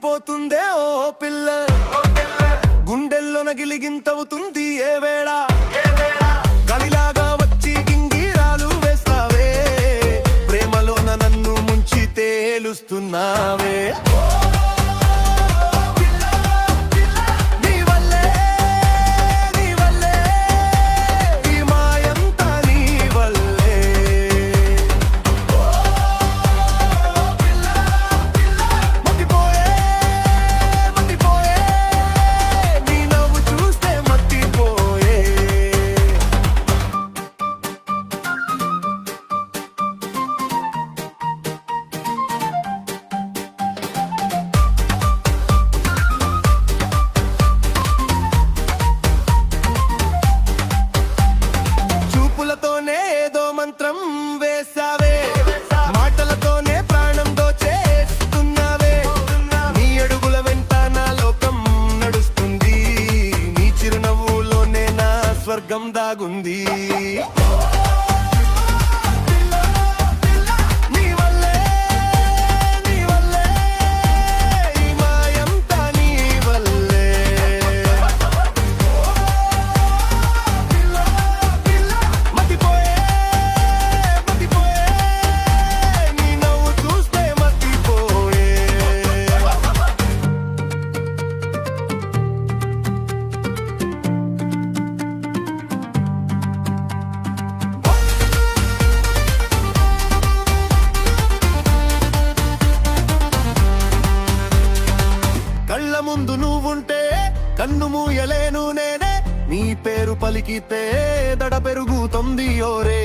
మతిపోతుందే ఓ పిల్ల, గుండెల్లోన గిలిగింతవుతుంది ఏ వేళ, కలిలాగా వచ్చి గింగిరాలు వేస్తావే, ప్రేమలోన నన్ను ముంచి తేలుస్తున్నావే. ఏదో మంత్రం వేసావే, మాటలతోనే ప్రాణం దోచేస్తున్నావే, నీ అడుగుల వెంట నా లోకం నడుస్తుంది, నీ చిరునవ్వులోనే నా స్వర్గం దాగుంది. కళ్ళ ముందు నువ్వుంటే కన్ను మూయలేను నేనే, నీ పేరు పలికితే దడ పెరుగుతుంది ఓరే.